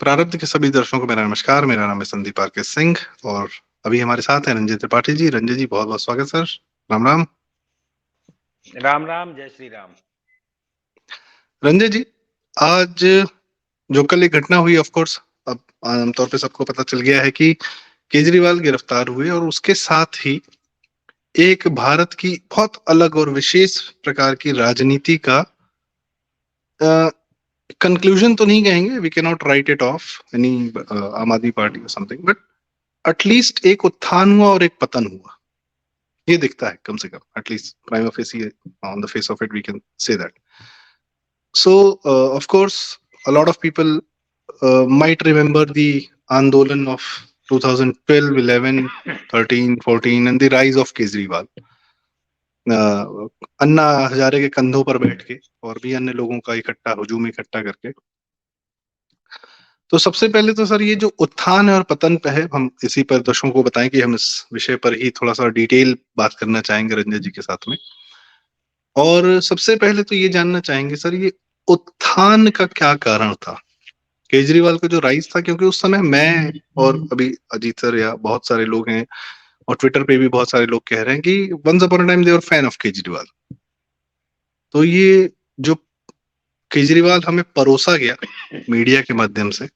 प्रारब्ध के सभी दर्शकों को मेरा नमस्कार। मेरा नाम है संदीप आरके सिंह और अभी हमारे साथ हैं रंजय त्रिपाठी जी। रंजय जी, बहुत बहुत स्वागत सर। राम राम। राम राम, जय श्री राम। रंजय जी, आज जो कल एक घटना हुई, ऑफ कोर्स अब आमतौर पे सबको पता चल गया है कि केजरीवाल गिरफ्तार हुए और उसके साथ ही एक भारत की बहुत अलग और विशेष प्रकार की राजनीति का कंक्लूजन तो नहीं कहेंगे, we can not write it off any Aam Aadmi party और समथिंग, बट एटलीस्ट एक उत्थान हुआ और एक पतन हुआ, ये दिखता है कम से कम, at least prima on the face of it we can say that. So, of course, a lot of people might remember the Andolan of 2012, 11, 13, 14 and the rise of Kejriwal. Anna Hazare के कंधों पर बैठ के और भी अन्य लोगों का इकट्ठा हुजूम इकट्ठा करके. तो सबसे पहले तो सर, ये जो उत्थान है और पतन पे है, हम इसी पर दर्शकों को बताएं कि हम इस विषय पर ही थोड़ा सा डिटेल बात करना चाहेंगे रंजय जी के साथ में. और सबसे पहले तो ये जानना चाहेंगे सर, ये उत्थान का क्या कारण था, केजरीवाल का जो राइज था, क्योंकि उस समय मैं और अभी अजीत सर या बहुत सारे लोग हैं और ट्विटर पे भी बहुत सारे लोग कह रहे हैं कि once upon a time they were fan of Kejriwal. तो ये जो केजरीवाल हमें परोसा गया मीडिया के माध्यम से,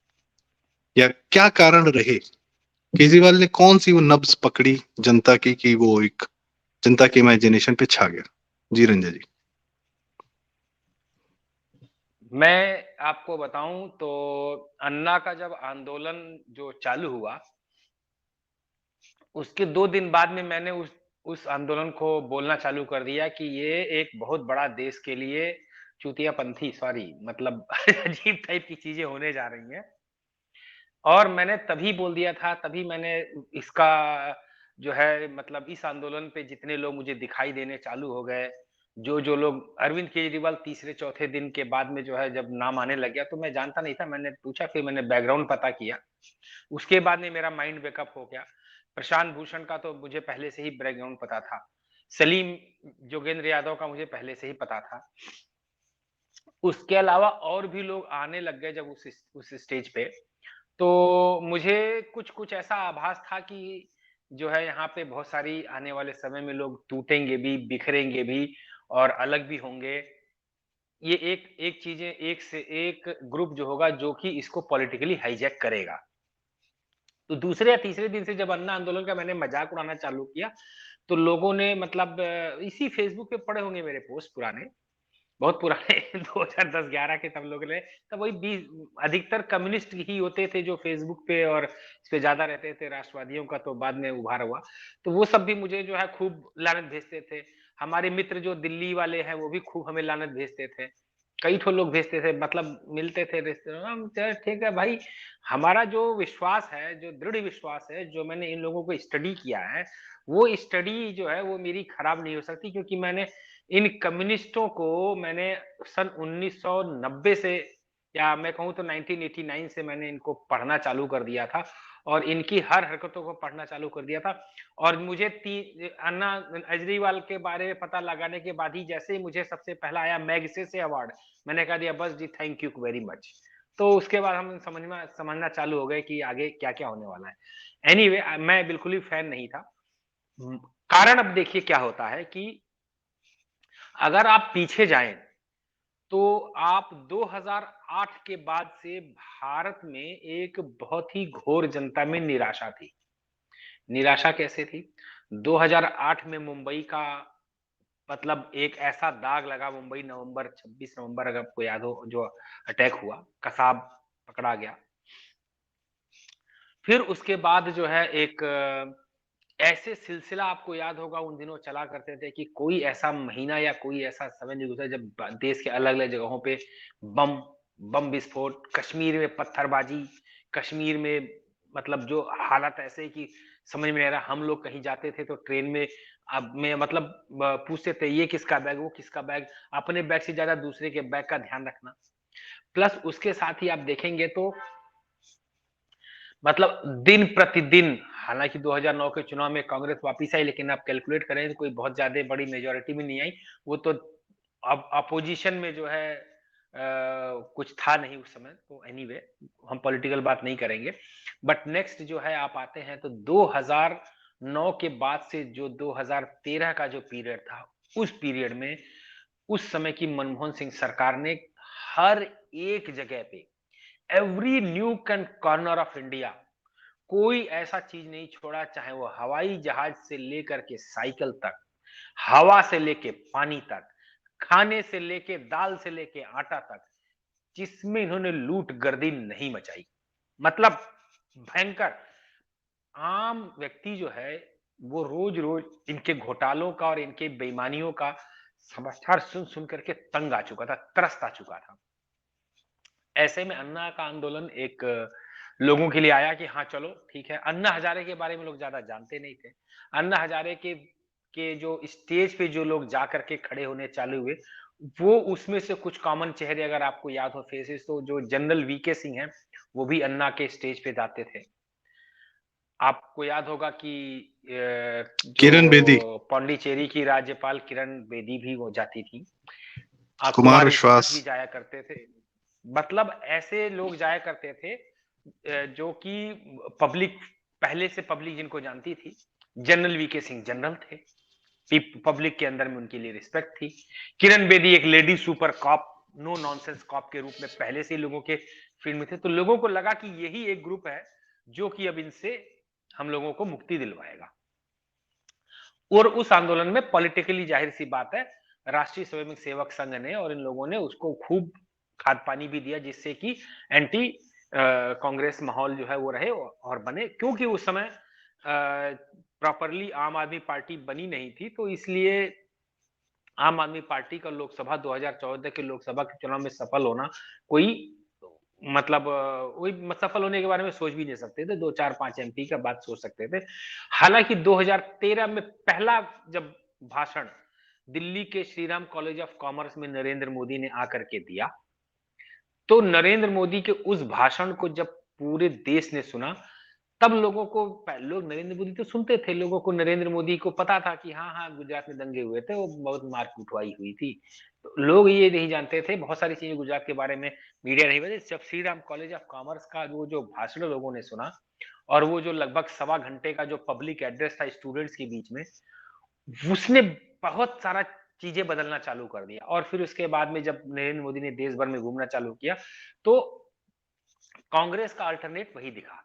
या क्या कारण रहे, केजरीवाल ने कौन सी वो नब्ज पकड़ी जनता की कि वो एक जनता के इमेजिनेशन पे छा गया. जी रंजय जी. मैं आपको बताऊं तो अन्ना का जब आंदोलन जो चालू हुआ, उसके 2 दिन बाद में मैंने उस आंदोलन को बोलना चालू कर दिया कि ये एक बहुत बड़ा देश के लिए चूतियापंथी, सॉरी मतलब अजीब टाइप की चीजें होने जा रही हैं। और मैंने तभी बोल दिया था, तभी मैंने इसका जो है मतलब इस आंदोलन पे जितने लोग मुझे दिखाई देने चालू हो गए, जो लोग अरविंद केजरीवाल तीसरे चौथे दिन के बाद में जो है जब नाम आने लग गया, तो मैं जानता नहीं था। मैंने पूछा, फिर मैंने बैकग्राउंड पता किया, उसके बाद में मेरा माइंड वेकअप हो गया। प्रशांत भूषण का तो मुझे पहले से ही बैकग्राउंड पता था, सलीम जोगेंद्र यादव का मुझे पहले से ही पता था। उसके अलावा और भी लोग आने लग गए जब उस स्टेज पे, तो मुझे कुछ कुछ ऐसा आभास था कि जो है यहाँ पे बहुत सारी आने वाले समय में लोग टूटेंगे भी, बिखरेंगे भी और अलग भी होंगे। ये एक एक चीजें, एक से एक ग्रुप जो होगा जो कि इसको पॉलिटिकली हाईजैक करेगा। तो दूसरे या तीसरे दिन से जब अन्ना आंदोलन का मैंने मजाक उड़ाना चालू किया, तो लोगों ने मतलब इसी फेसबुक पे पड़े होंगे मेरे पोस्ट पुराने, बहुत पुराने 2010-11 के, तब लोग ने तब वही 20 अधिकतर कम्युनिस्ट ही होते थे जो फेसबुक पे और इस पे ज्यादा रहते थे। राष्ट्रवादियों का तो बाद में उभार हुआ, तो वो सब भी मुझे जो है खूब लानत भेजते थे। हमारे मित्र जो दिल्ली वाले हैं वो भी खूब हमें लानत भेजते थे, कई ठो लोग भेजते थे, मतलब मिलते थे रिश्ते, हम चल ठीक है भाई। हमारा जो विश्वास है, जो दृढ़ विश्वास है, जो मैंने इन लोगों को स्टडी किया है, वो स्टडी जो है वो मेरी खराब नहीं हो सकती, क्योंकि मैंने इन कम्युनिस्टों को मैंने सन 1990 से, या मैं कहूं तो 1989 से मैंने इनको पढ़ना चालू कर दिया था और इनकी हर हरकतों को पढ़ना चालू कर दिया था। और मुझे अन्ना केजरीवाल के बारे में पता लगाने के बाद ही जैसे ही मुझे सबसे पहला आया मैगसे से अवार्ड, मैंने कह दिया बस जी, थैंक यू वेरी मच। तो उसके बाद हम समझना चालू हो गए कि आगे क्या क्या होने वाला है। एनीवे, मैं बिल्कुल ही फैन नहीं था। कारण अब देखिए क्या होता है कि अगर आप पीछे जाएं तो आप 2008 के बाद से भारत में एक बहुत ही घोर जनता में निराशा थी। निराशा कैसे थी? 2008 में मुंबई का मतलब एक ऐसा दाग लगा, मुंबई नवंबर 26 नवंबर, अगर आपको याद हो, जो अटैक हुआ, कसाब पकड़ा गया। फिर उसके बाद जो है एक ऐसे सिलसिला आपको याद होगा उन दिनों चला करते थे कि कोई ऐसा महीना या कोई ऐसा समय नहीं गुजरा जब देश के अलग अलग जगहों पे बम बम विस्फोट, कश्मीर में पत्थरबाजी, कश्मीर में मतलब जो हालत ऐसे कि समझ में नहीं आ रहा। हम लोग कहीं जाते थे तो ट्रेन में अब में मतलब पूछते थे ये किसका बैग, वो किसका बैग, अपने बैग से ज्यादा दूसरे के बैग का ध्यान रखना। प्लस उसके साथ ही आप देखेंगे तो मतलब दिन प्रतिदिन, हालांकि 2009 के चुनाव में कांग्रेस वापिस आई, लेकिन आप कैलकुलेट करें तो कोई बहुत ज्यादा बड़ी मेजोरिटी में नहीं आई। वो तो अब अपोजिशन में जो है कुछ था नहीं उस समय, तो एनीवे हम पॉलिटिकल बात नहीं करेंगे। बट नेक्स्ट जो है आप आते हैं तो 2009 के बाद से जो 2013 का जो पीरियड था, उस पीरियड में उस समय की मनमोहन सिंह सरकार ने हर एक जगह पे, every न्यूक and corner of India, कोई ऐसा चीज नहीं छोड़ा, चाहे वो हवाई जहाज से लेकर के साइकिल तक, हवा से लेके पानी तक, खाने से लेके दाल से लेके आटा तक, जिसमें इन्होंने लूट गर्दी नहीं मचाई। मतलब भयंकर। आम व्यक्ति जो है वो रोज रोज इनके घोटालों का और इनके बेईमानियों का समाचार सुन सुन करके तंग आ चुका था, त्रस्त आ चुका था। ऐसे में अन्ना का आंदोलन एक लोगों के लिए आया कि हाँ चलो ठीक है। अन्ना हजारे के बारे में लोग ज्यादा जानते नहीं थे। अन्ना हजारे के जो स्टेज पे जो लोग जा करके खड़े होने चालू हुए, वो उसमें से कुछ कॉमन चेहरे अगर आपको याद हो फेसेस, तो जो जनरल वीके सिंह हैं, वो भी अन्ना के स्टेज पे जाते थे। आपको याद होगा कि किरण बेदी, जो पौंडीचेरी की राज्यपाल किरण बेदी भी वो जाती थी। कुमार कुमार विश्वास भी विश्वास। जाया करते थे। मतलब ऐसे लोग जाया करते थे जो कि पब्लिक, पहले से पब्लिक जिनको जानती थी। जनरल वीके सिंह जनरल थे, पब्लिक के अंदर में उनके लिए रिस्पेक्ट थी। किरण बेदी एक lady super cop, no nonsense cop के रूप में पहले से ही लोगों के फील्ड में थे। तो लोगों को लगा कि यही एक ग्रुप है जो कि अब इनसे हम लोगों को मुक्ति दिलवाएगा। और उस आंदोलन में पॉलिटिकली जाहिर सी बात है, राष्ट्रीय स्वयंसेवक सेवक संघ ने और इन लोगों ने उसको खूब खाद पानी भी दिया, जिससे कि एंटी कांग्रेस माहौल जो है वो रहे और बने। क्योंकि उस समय प्रॉपरली आम आदमी पार्टी बनी नहीं थी, तो इसलिए आम आदमी पार्टी का लोकसभा 2014 के लोकसभा के चुनाव में सफल होना कोई मतलब वही सफल होने के बारे में सोच भी नहीं सकते थे। 2-4-5 एमपी का बात सोच सकते थे। हालांकि 2013 में पहला जब भाषण दिल्ली के श्रीराम कॉलेज ऑफ कॉमर्स में नरेंद्र मोदी ने आकर के दिया, तो नरेंद्र मोदी के उस भाषण को जब पूरे देश ने सुना, तब लोगों को, लोग नरेंद्र मोदी तो सुनते थे, लोगों को नरेंद्र मोदी को पता था कि हाँ हाँ गुजरात में दंगे हुए थे, वो बहुत मार कुटवाई हुई थी। तो लोग ये नहीं जानते थे, बहुत सारी चीजें गुजरात के बारे में मीडिया नहीं बताई। जब Shri Ram college of commerce का वो जो भाषण लोगों ने सुना, और वो जो लगभग 1.25 घंटे का जो पब्लिक एड्रेस था स्टूडेंट्स के बीच में, उसने बहुत सारा चीजें बदलना चालू कर दिया। और फिर उसके बाद में जब नरेंद्र मोदी ने देश भर में घूमना चालू किया, तो कांग्रेस का अल्टरनेट वही दिखा।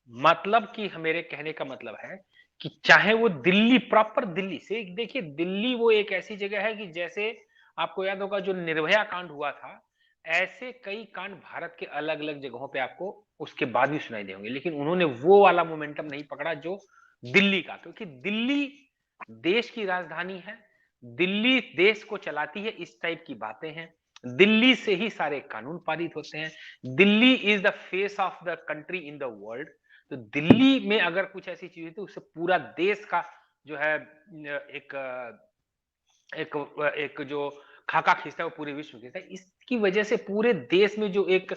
मतलब कि मेरे कहने का मतलब है कि चाहे वो दिल्ली, प्रॉपर दिल्ली से, देखिए दिल्ली वो एक ऐसी जगह है कि जैसे आपको याद होगा जो निर्भया कांड हुआ था, ऐसे कई कांड भारत के अलग अलग जगहों पे आपको उसके बाद भी सुनाई देंगे, लेकिन उन्होंने वो वाला मोमेंटम नहीं पकड़ा जो दिल्ली का। क्योंकि दिल्ली देश की राजधानी है, दिल्ली देश को चलाती है, इस टाइप की बातें हैं। दिल्ली से ही सारे कानून पारित होते हैं। Delhi is the face of the country in the world. तो दिल्ली में अगर कुछ ऐसी चीज होती है, उससे पूरा देश का जो है एक एक एक जो खाका खींचता है वो पूरे विश्व खींचता है। इसकी वजह से पूरे देश में जो एक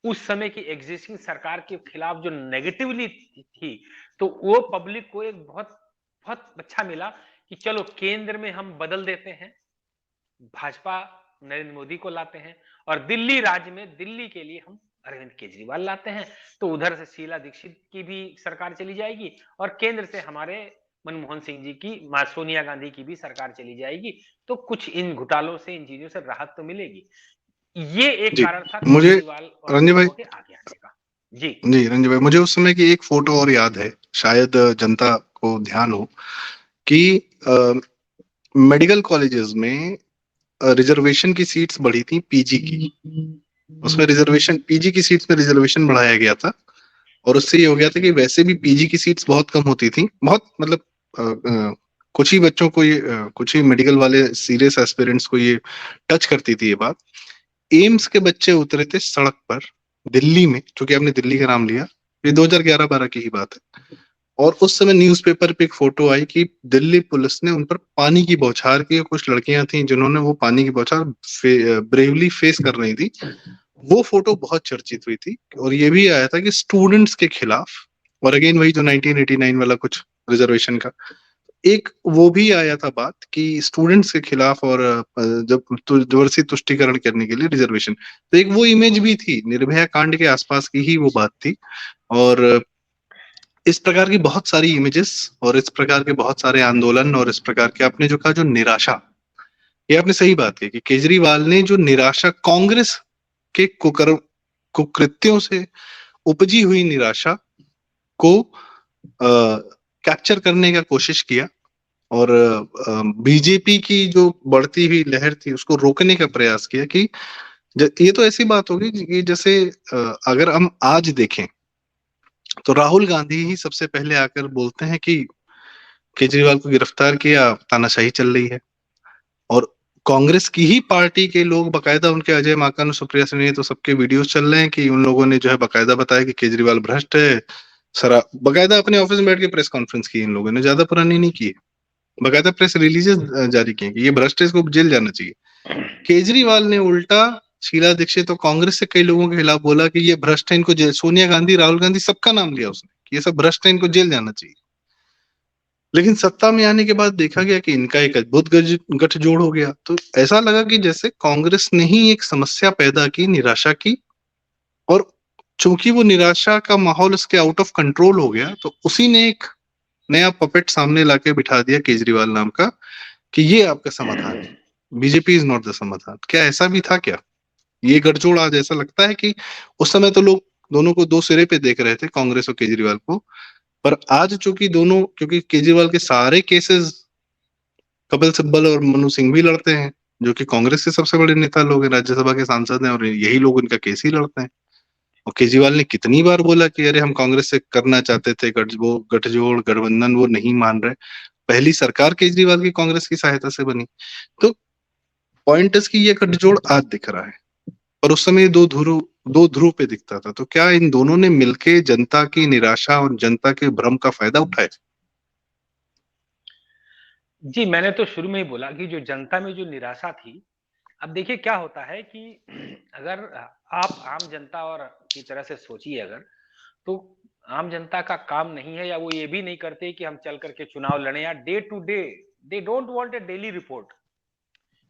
उस समय की एग्जिस्टिंग सरकार के खिलाफ जो नेगेटिवली थी, तो वो पब्लिक को एक बहुत बहुत अच्छा मिला कि चलो केंद्र में हम बदल देते हैं, भाजपा नरेंद्र मोदी को लाते हैं, और दिल्ली राज्य में दिल्ली के लिए हम अरविंद केजरीवाल लाते हैं। तो उधर से शीला दीक्षित की भी सरकार चली जाएगी, और केंद्र से हमारे मनमोहन सिंह जी की, मां सोनिया गांधी की भी सरकार चली जाएगी। तो कुछ इन घोटालों से, इन चीजों से राहत तो मिलेगी। ये एक जी, कारण था मुझे केजरीवाल और इन रंजय भाई, लोगों के आगे आने का। जी जी रंजय भाई, मुझे उस समय की एक फोटो और याद है, शायद जनता को ध्यान हो कि मेडिकल कॉलेजेस में रिजर्वेशन की सीट्स बढ़ी थी पीजी की। उसमें रिजर्वेशन, पीजी की सीट्स में रिजर्वेशन बढ़ाया गया था, और उससे ये हो गया था कि वैसे भी पीजी की सीट्स बहुत कम होती थी, बहुत मतलब कुछ ही बच्चों को ये कुछ ही मेडिकल वाले सीरियस एस्पिरेंट्स को ये टच करती थी ये बात। एम्स के बच्चे उतरे थे सड़क पर दिल्ली में, क्योंकि आपने दिल्ली का नाम लिया, ये 2011-12 की ही बात है। और उस समय न्यूज़पेपर पे एक फोटो आई कि दिल्ली पुलिस ने उन पर पानी की बौछार की, कुछ लड़कियां थी जिन्होंने वो पानी की बौछार ब्रेवली फेस कर रही थी। वो फोटो बहुत चर्चित हुई थी, और ये भी आया था कि स्टूडेंट्स के खिलाफ, और अगेन वही जो 1989 वाला कुछ रिजर्वेशन का, एक वो भी आया था बात कि स्टूडेंट्स के खिलाफ और जब जबरदस्ती तुष्टीकरण करने के लिए रिजर्वेशन, तो एक वो इमेज भी थी, निर्भया कांड के आसपास की ही वो बात थी। और इस प्रकार की बहुत सारी इमेजेस और इस प्रकार के बहुत सारे आंदोलन और इस प्रकार के आपने जो कहा जो निराशा, ये आपने सही बात की कि केजरीवाल ने जो निराशा कांग्रेस के कुकृत्यों से उपजी हुई निराशा को कैप्चर करने का कोशिश किया और बीजेपी की जो बढ़ती हुई लहर थी उसको रोकने का प्रयास किया कि ये तो ऐसी बात होगी कि जैसे अगर हम आज देखें तो राहुल गांधी ही सबसे पहले आकर बोलते हैं कि केजरीवाल को गिरफ्तार किया, तानाशाही चल रही है। और कांग्रेस की ही पार्टी के लोग बकायदा उनके अजय माकन और सुप्रिया सुले तो सबके वीडियोस चल रहे हैं कि उन लोगों ने जो है बकायदा बताया कि केजरीवाल भ्रष्ट है। सरा बकायदा अपने ऑफिस में बैठ के प्रेस कॉन्फ्रेंस की इन लोगों ने, ज्यादा पुरानी नहीं की है, बकायदा प्रेस रिलीजेस जारी किए कि ये भ्रष्ट है, इसको जेल जाना चाहिए। केजरीवाल ने उल्टा शीला दीक्षित और कांग्रेस से कई लोगों के खिलाफ बोला कि ये भ्रष्ट है, इनको जेल, सोनिया गांधी राहुल गांधी सबका नाम लिया उसने कि ये सब भ्रष्ट है, इनको जेल जाना चाहिए। लेकिन सत्ता में आने के बाद देखा गया कि इनका एक अद्भुत गठजोड़ हो गया, तो ऐसा लगा कि जैसे कांग्रेस ने ही एक समस्या पैदा की, निराशा की। और चूंकि वो निराशा का माहौल उसके आउट ऑफ कंट्रोल हो गया, तो उसी ने एक नया पपेट सामने लाके बिठा दिया केजरीवाल नाम का कि ये आपका समाधान है, बीजेपी इज नॉट द समाधान। क्या ऐसा भी था क्या? ये गठजोड़ आज ऐसा लगता है कि उस समय तो लोग दोनों को दो सिरे पे देख रहे थे, कांग्रेस और केजरीवाल को। पर आज चूंकि दोनों, क्योंकि केजरीवाल के सारे केसेस कपिल सिब्बल और मनु सिंह भी लड़ते हैं, जो कि कांग्रेस के सबसे बड़े नेता लोग हैं, राज्यसभा के सांसद हैं, और यही लोग इनका केस ही लड़ते हैं। और केजरीवाल ने कितनी बार बोला कि अरे हम कांग्रेस से करना चाहते थे वो गठजोड़ गठबंधन, वो नहीं मान रहे। पहली सरकार केजरीवाल की कांग्रेस की सहायता से बनी। तो पॉइंट इसकी ये गठजोड़ आज दिख रहा है, और उस समय दो ध्रुव पे दिखता था। तो क्या इन दोनों ने मिलके जनता की निराशा और जनता के भ्रम का फायदा उठाया? जी, मैंने तो शुरू में ही बोला कि जो जनता में जो निराशा थी, अब देखिए क्या होता है कि अगर आप आम जनता और की तरह से सोचिए अगर, तो आम जनता का काम नहीं है या वो ये भी नहीं करते कि हम चल करके चुनाव लड़ें या day to day, they don't want a daily report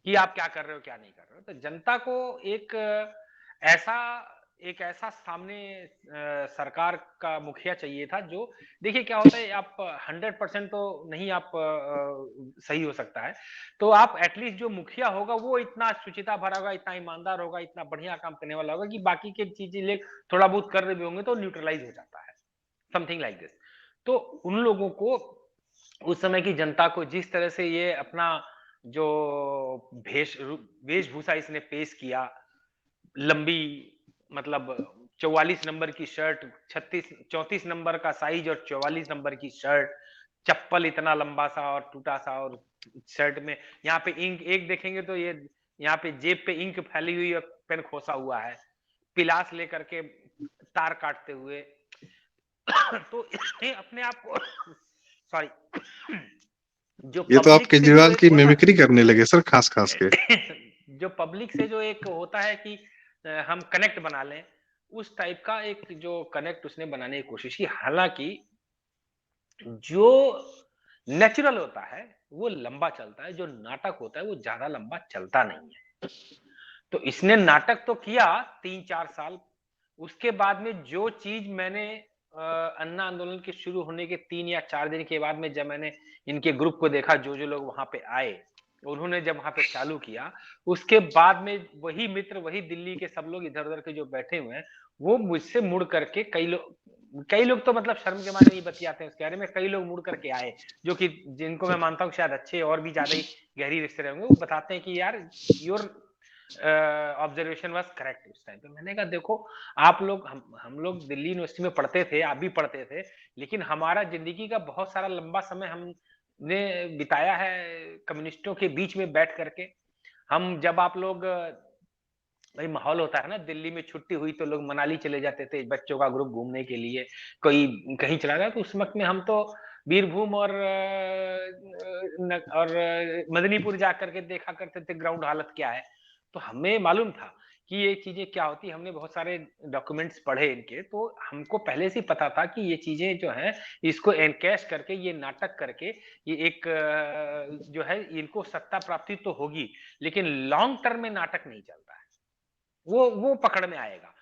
कि आप क्या कर रहे हो, क्या नहीं कर रहे हो। तो जनता को ऐसा एक ऐसा सामने सरकार का मुखिया चाहिए था जो, देखिए क्या होता है, आप 100% तो नहीं आप सही हो सकता है। तो आप एटलीस्ट जो मुखिया होगा वो इतना शुचिता भरा होगा, इतना ईमानदार होगा, इतना बढ़िया काम करने वाला होगा कि बाकी के चीजें ले थोड़ा बहुत कर रहे भी होंगे तो न्यूट्रलाइज हो जाता है, समथिंग लाइक दिस। तो उन लोगों को, उस समय की जनता को जिस तरह से ये अपना जो वेशभूषा इसने पेश किया, लंबी, मतलब 44 नंबर की शर्ट, 34 नंबर का साइज और 44 नंबर की शर्ट, चप्पल इतना लंबा सा और टूटा सा, और शर्ट में यहाँ पे इंक एक देखेंगे तो ये यहाँ पे जेब पे इंक फैली हुई और पेन खोसा हुआ है, पिलास लेकर के तार काटते हुए। तो इसने अपने आप को सॉरी जो ये तो आप पब्लिक से जो केजरीवाल एक की होता मिमिक्री करने लगे सर, खास खास के। जो पब्लिक से जो एक होता है कि हम कनेक्ट बना लें, उस टाइप का एक जो कनेक्ट उसने बनाने की कोशिश की। हालांकि जो नेचुरल होता है वो लंबा चलता है, जो नाटक होता है वो ज्यादा लंबा चलता नहीं है। तो इसने नाटक तो किया 3-4 साल, उसके बाद में जो चीज मैंने अन्ना आंदोलन के शुरू होने के 3 या 4 दिन के बाद में जब मैंने इनके ग्रुप को देखा, जो जो लोग वहां पे आए, उन्होंने जब वहां पे चालू किया, उसके बाद में वही मित्र, वही दिल्ली के सब लोग इधर उधर के जो बैठे हुए हैं, वो मुझसे मुड़ करके कई लोग तो मतलब शर्म के मारे नहीं बतियाते हैं उसके बारे में, कई लोग मुड़ करके आए जो कि जिनको मैं मानता हूँ शायद अच्छे और भी ज्यादा ही गहरी रिश्ते रहेंगे, वो बताते हैं कि यार योर ऑब्जर्वेशन वाज करेक्ट उस टाइम पे। मैंने कहा देखो, आप लोग, हम लोग दिल्ली यूनिवर्सिटी में पढ़ते थे, आप भी पढ़ते थे, लेकिन हमारा जिंदगी का बहुत सारा लंबा समय हमने बिताया है कम्युनिस्टों के बीच में बैठ करके। हम जब आप लोग भाई माहौल होता है ना, दिल्ली में छुट्टी हुई तो लोग मनाली चले जाते थे बच्चों का ग्रुप घूमने के लिए, कोई कहीं चला गया, तो उस वक्त में हम तो बीरभूम और मदनीपुर जा करके देखा करते थे ग्राउंड हालत क्या है। तो हमें मालूम था कि ये चीज़ें क्या होती हैं। हमने बहुत सारे डॉक्यूमेंट्स पढ़े इनके, तो हमको पहले से ही पता था कि ये चीज़ें जो हैं, इसको एनकैश करके, ये नाटक करके, ये एक जो है इनको सत्ता प्राप्ति तो होगी, लेकिन लॉन्ग टर्म में नाटक नहीं चलता है। वो पकड़ में आएगा।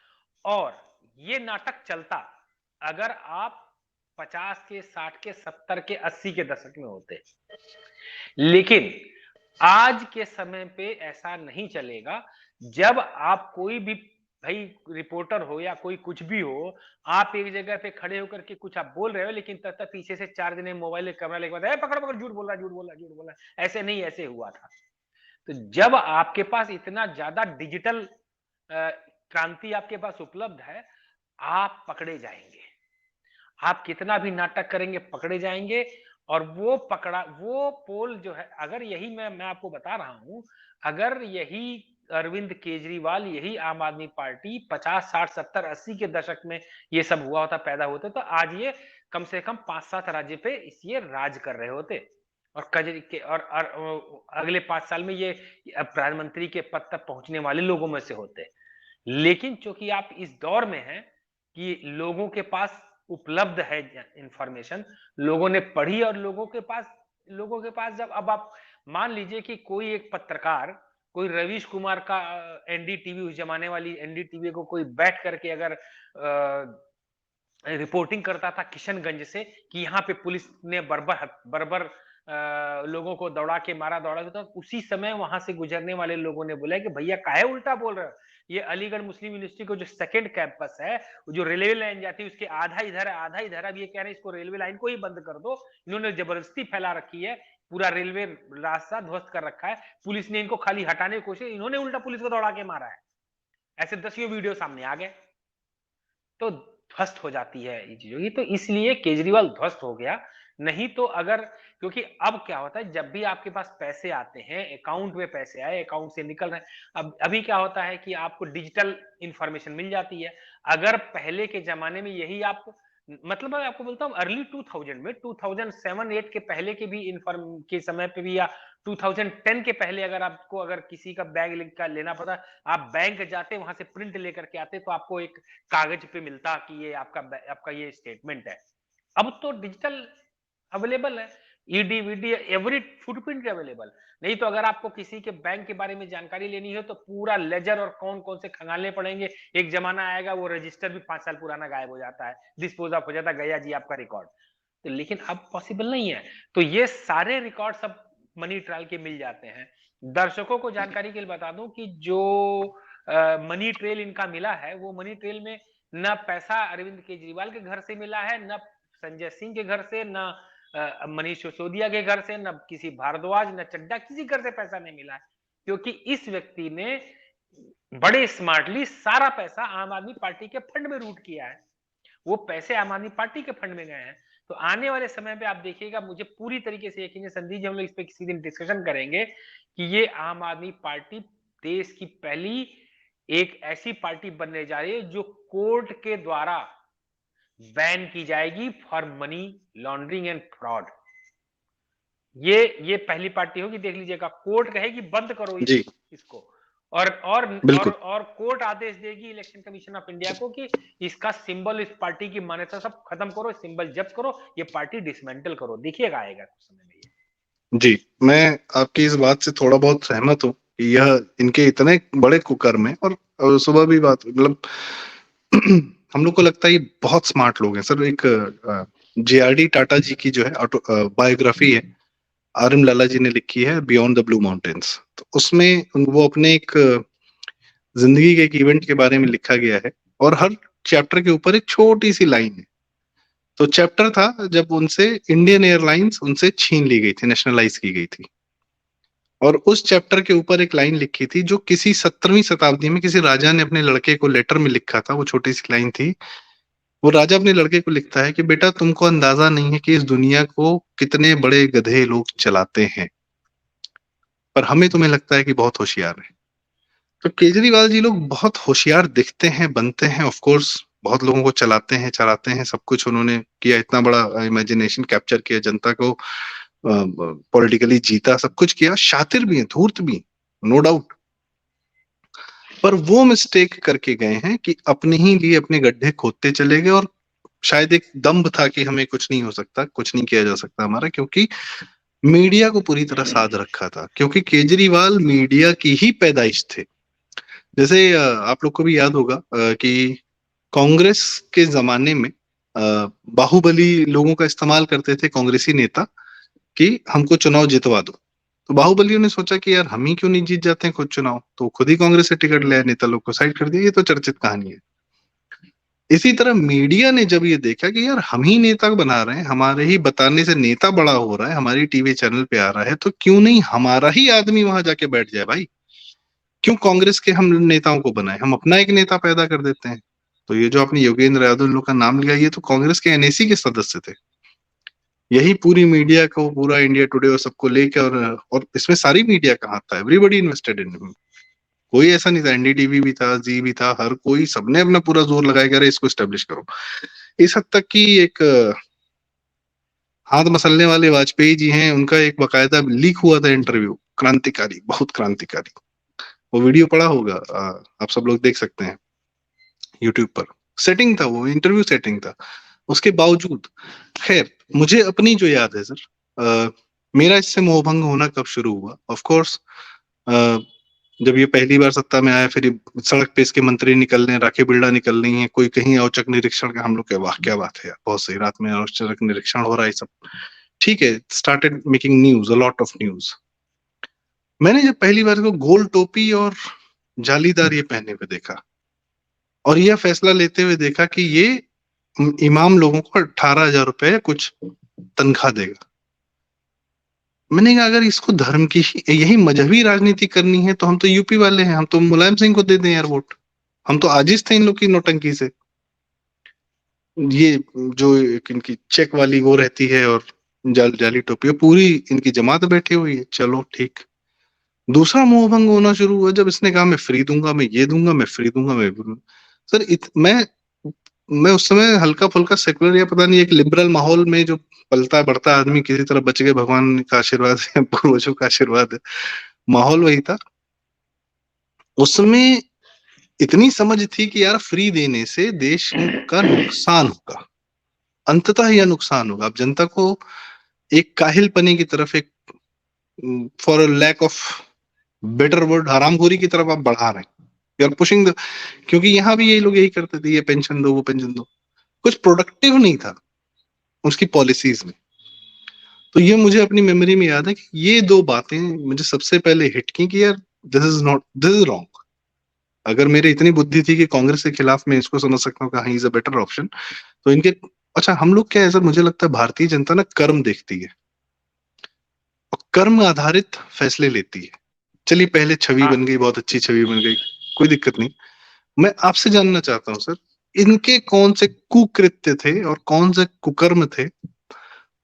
और ये नाटक चलता अगर आप 50 के, 60 के, 70 के, 80 के दशक में होते। लेकिन आज के समय पे ऐसा नहीं चलेगा। जब आप कोई भी भाई रिपोर्टर हो या कोई कुछ भी हो, आप एक जगह पे खड़े होकर के कुछ आप बोल रहे हो, लेकिन तब तक पीछे से 4 जने मोबाइल में कैमरा लेके बताए, पकड़ पकड़, झूठ बोल रहा है, झूठ बोल रहा है, झूठ बोल रहा है। ऐसे नहीं, ऐसे हुआ था। तो जब आपके पास इतना ज्यादा डिजिटल क्रांति आपके पास उपलब्ध है, आप पकड़े जाएंगे। आप कितना भी नाटक करेंगे, पकड़े जाएंगे। और वो पोल जो है, अगर यही मैं आपको बता रहा हूं, अगर यही अरविंद केजरीवाल, यही आम आदमी पार्टी 50, 60, 70, 80 के दशक में ये सब हुआ होता, पैदा होते, तो आज ये कम से कम 5-7 राज्य पे ये राज कर रहे होते। और कजरी के और अगले 5 साल में ये प्रधानमंत्री के पद तक पहुंचने वाले लोगों में से होते। लेकिन चूंकि आप इस दौर में हैं कि लोगों के पास उपलब्ध है इंफॉर्मेशन, लोगों ने पढ़ी, और लोगों के पास जब अब आप मान लीजिए कि कोई एक पत्रकार, कोई रवीश कुमार का एनडीटीवी, उस जमाने वाली एनडीटीवी को कोई बैठ करके अगर रिपोर्टिंग करता था किशनगंज से कि यहाँ पे पुलिस ने बर्बर लोगों को दौड़ा के मारा, तो उसी समय वहां से गुजरने वाले लोगों ने बोला कि भैया काहे उल्टा बोल रहे हो। ये अलीगढ़ मुस्लिम यूनिवर्सिटी को जो सेकंड कैंपस है, जो रेलवे लाइन जाती है, उसके आधा इधर है, आधा इधर है। अब ये कह रहे हैं इसको रेलवे लाइन को ही बंद कर दो। इन्होंने जबरदस्ती फैला रखी है, पूरा रेलवे रास्ता ध्वस्त कर रखा है। पुलिस ने इनको खाली हटाने की कोशिश, इन्होंने उल्टा पुलिस को दौड़ा के मारा है। ऐसे 10 वीडियो सामने आ गए। तो ध्वस्त हो जाती है ये चीजों की। तो इसलिए केजरीवाल ध्वस्त हो गया। नहीं तो अगर, क्योंकि अब क्या होता है, जब भी आपके पास पैसे आते हैं, अकाउंट में पैसे आए, अकाउंट से निकल रहे हैं, अब अभी क्या होता है कि आपको डिजिटल इंफॉर्मेशन मिल जाती है। अगर पहले के जमाने में यही आप, मतलब मैं आपको बोलता हूँ अर्ली 2000 में, 2007-8 के पहले के भी इन्फॉर्म के समय पे भी, या 2010 के पहले, अगर किसी का बैंक लिंक का लेना पड़ा, आप बैंक जाते, वहां से प्रिंट लेकर के आते, तो आपको एक कागज पे मिलता कि ये आपका ये स्टेटमेंट है। अब तो डिजिटल अवेलेबल है, ED VD every footprint available. नहीं तो अगर आपको किसी के बैंक के बारे में जानकारी लेनी है, तो पूरा लेजर और कौन कौन से खंगालने पड़ेंगे। एक जमाना आएगा वो रजिस्टर भी 5 साल पुराना गायब हो जाता है, डिस्पोज ऑफ हो जाता है, गया जी आपका रिकॉर्ड। तो लेकिन अब पॉसिबल नहीं है। तो ये सारे रिकॉर्ड सब मनी ट्रायल के मिल जाते हैं। दर्शकों को जानकारी के लिए बता दूं कि जो मनी ट्रेल इनका मिला है, वो मनी ट्रेल में न पैसा अरविंद केजरीवाल के घर से मिला है, न संजय सिंह के घर से, न मनीष सिसोदिया के घर से, न किसी भारद्वाज, न चड्डा, किसी घर से पैसा नहीं मिला है। क्योंकि इस व्यक्ति ने बड़े स्मार्टली सारा पैसा आम आदमी पार्टी के फंड में रूट किया है। वो पैसे आम आदमी पार्टी के फंड में गए हैं। तो आने वाले समय पे आप देखिएगा, मुझे पूरी तरीके से यकीन है, संदीप जी हम लोग इस पे किसी दिन डिस्कशन करेंगे कि ये आम आदमी पार्टी देश की पहली एक ऐसी पार्टी बनने जा रही है जो कोर्ट के द्वारा बैन की जाएगी for money laundering and fraud. ये पहली पार्टी होगी, देख लीजिएगा, कोर्ट कहेगी बंद करो जी इसको। और और और बिल्कुल। और कोर्ट आदेश देगी इलेक्शन कमीशन ऑफ इंडिया को कि इसका सिंबल, इस पार्टी की मान्यता सब खत्म करो, सिंबल जब्त करो, ये पार्टी डिसमेंटल करो। देखिएगा आएगा कुछ समय में ये। जी, मैं आपकी इस बात से थोड़ा बहुत सहमत हूँ कि यह इनके इतने बड़े कुकर्म है। और सुबह भी बात, मतलब हम लोग को लगता है ये बहुत स्मार्ट लोग हैं सर। एक जेआरडी टाटा जी की जो है बायोग्राफी है, आर एम लाला जी ने लिखी है, बियॉन्ड द ब्लू माउंटेन्स। तो उसमें वो अपने एक जिंदगी के एक इवेंट के बारे में लिखा गया है, और हर चैप्टर के ऊपर एक छोटी सी लाइन है। तो चैप्टर था जब उनसे इंडियन एयरलाइंस उनसे छीन ली गई थी, नेशनलाइज की गई थी। और उस चैप्टर के ऊपर एक लाइन लिखी थी जो किसी 17वीं शताब्दी में किसी राजा ने अपने लड़के को लेटर में लिखा था। वो छोटी सी लाइन थी। वो राजा अपने लड़के को लिखता है कि बेटा, तुमको अंदाजा नहीं है कि इस दुनिया को कितने बड़े गधे लोग चलाते हैं, पर हमें तुम्हें लगता है कि बहुत होशियार है। तो केजरीवाल जी लोग बहुत होशियार दिखते हैं, बनते हैं, ऑफ कोर्स बहुत लोगों को चलाते हैं, सब कुछ उन्होंने किया, इतना बड़ा इमेजिनेशन कैप्चर किया, जनता को पॉलिटिकली जीता, सब कुछ किया, शातिर भी है, धूर्त भी, नो डाउट। पर वो मिस्टेक करके गए हैं कि अपने ही लिए अपने गड्ढे खोदते चले गए, और शायद एक दंभ था कि हमें कुछ नहीं हो सकता, कुछ नहीं किया जा सकता हमारा, क्योंकि मीडिया को पूरी तरह साध रखा था, क्योंकि केजरीवाल मीडिया की ही पैदाइश थे। जैसे आप लोग को भी याद होगा कि कांग्रेस के जमाने में बाहुबली लोगों का इस्तेमाल करते थे कांग्रेसी नेता कि हमको चुनाव जितवा दो। तो बाहुबलियों ने सोचा कि यार हम ही क्यों नहीं जीत जाते हैं खुद चुनाव, तो खुद ही कांग्रेस से टिकट ले आए, नेता लोग को साइड कर दिया। ये तो चर्चित कहानी है। इसी तरह मीडिया ने जब ये देखा कि यार हम ही नेता बना रहे हैं, हमारे ही बताने से नेता बड़ा हो रहा है, हमारी टीवी चैनल पे आ रहा है, तो क्यों नहीं हमारा ही आदमी वहां जाके बैठ जाए भाई। क्यों कांग्रेस के हम नेताओं को बनाए, हम अपना एक नेता पैदा कर देते हैं। तो ये जो आपने योगेंद्र यादव इन लोग का नाम लिया, ये तो कांग्रेस के एनएसी के सदस्य थे। यही पूरी मीडिया को, पूरा इंडिया टुडे और सबको लेके, और इसमें सारी मीडिया का हाथ था, एवरीबॉडी इन्वेस्टेड इन। कोई ऐसा नहीं था, एनडीटीवी भी था, जी भी था, हर कोई, सबने अपना पूरा जोर लगाया कि अरे इसको स्टेब्लिश करो। इस हद तक कि एक हाथ मसलने वाले वाजपेयी जी हैं, उनका एक बकायदा लीक हुआ था इंटरव्यू, क्रांतिकारी, बहुत क्रांतिकारी। वो वीडियो पड़ा होगा, आप सब लोग देख सकते हैं यूट्यूब पर। सेटिंग था, वो इंटरव्यू सेटिंग था। उसके बावजूद, खैर, मुझे अपनी जो याद है सर, मेरा इससे मोहभंग होना कब शुरू हुआ, ऑफ कोर्स जब ये पहली बार सत्ता में आया, फिर सड़क पे इसके मंत्री निकल रहे हैं, राखी बिल्डा निकल रही है, कोई कहीं औचक निरीक्षण का, हम लोग के वाह क्या बात है यार, बहुत सही, रात में औचक निरीक्षण हो रहा है सब, ठीक है, started making news, a lot of news. मैंने जब पहली बार इसको गोल टोपी और जालीदार ये पहने हुए देखा, और यह फैसला लेते हुए देखा कि ये इमाम लोगों को 18,000 रुपए या कुछ तनख्वाह देगा, मैंने कहा अगर इसको धर्म की यही मजहबी राजनीति करनी है तो हम तो यूपी वाले हैं, हम तो मुलायम सिंह को दे दें यार वोट। हम तो आजिज थे इन लोग की नौटंकी से। ये जो इनकी चेक वाली वो रहती है, और जाली टोपी, पूरी इनकी जमात बैठी हुई है, चलो ठीक। दूसरा मोहभंग होना शुरू हुआ जब इसने कहा मैं फ्री दूंगा, मैं ये दूंगा, मैं फ्री दूंगा, मैं सर मैं उस समय हल्का फुल्का सेकुलर, या पता नहीं एक लिबरल माहौल में जो पलता बढ़ता आदमी किसी तरह बच गए, भगवान का आशीर्वाद है, पूर्वजों का आशीर्वाद है, माहौल वही था। उसमें इतनी समझ थी कि यार फ्री देने से देश का नुकसान होगा, अंततः यह नुकसान होगा। अब जनता को एक काहिलपने की तरफ, एक for lack of better word हरामखोरी की तरफ आप बढ़ा रहे हैं, यू आर पुशिंग द, क्योंकि यहाँ भी यही लोग यही करते थे, ये पेंशन दो, वो पेंशन दो, कुछ प्रोडक्टिव नहीं था उसकी पॉलिसीज में। तो ये मुझे अपनी मेमोरी में याद है कि ये दो बातें मुझे सबसे पहले हिट की कि यार दिस इज रॉन्ग। अगर मेरी इतनी बुद्धि थी कि कांग्रेस के खिलाफ मैं इसको समझ सकता हूँ कि हाँ इज अ बेटर ऑप्शन, तो इनके, अच्छा हम लोग क्या है सर, मुझे लगता है भारतीय जनता ना कर्म देखती है और कर्म आधारित फैसले लेती है। चलिए पहले छवि हाँ, बन गई, बहुत अच्छी छवि बन गई, कोई दिक्कत नहीं। मैं आपसे जानना चाहता हूँ सर, इनके कौन से कुकृत्य थे और कौन से कुकर्म थे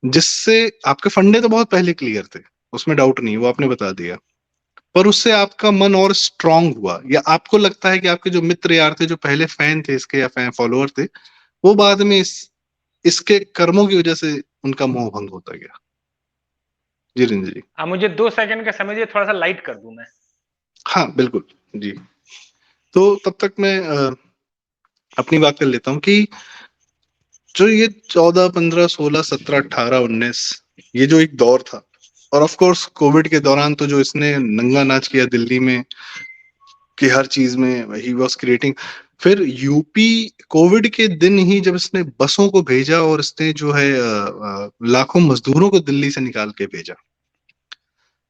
जिससे, आपके फंडे तो बहुत पहले क्लियर थे, उसमें डाउट नहीं, वो आपने बता दिया, पर उससे आपका मन और स्ट्रांग हुआ, या आपको लगता है कि आपके जो मित्र यार थे, जो पहले फैन थे इसके या फैन फॉलोअर थे, वो बाद में इसके कर्मों की वजह से उनका मोह भंग होता गया। जी रंजन जी। मुझे 2 सेकंड का समय दीजिए, थोड़ा सा लाइट कर दूं मैं। हाँ बिल्कुल जी। तो तब तक मैं अपनी बात कर लेता हूँ कि जो ये 14, 15, 16, 17, 18, 19, ये जो एक दौर था, और ऑफ कोर्स कोविड के दौरान तो जो इसने नंगा नाच किया दिल्ली में कि हर चीज में ही वॉज क्रिएटिंग। फिर यूपी कोविड के दिन ही जब इसने बसों को भेजा और इसने जो है लाखों मजदूरों को दिल्ली से निकाल के भेजा,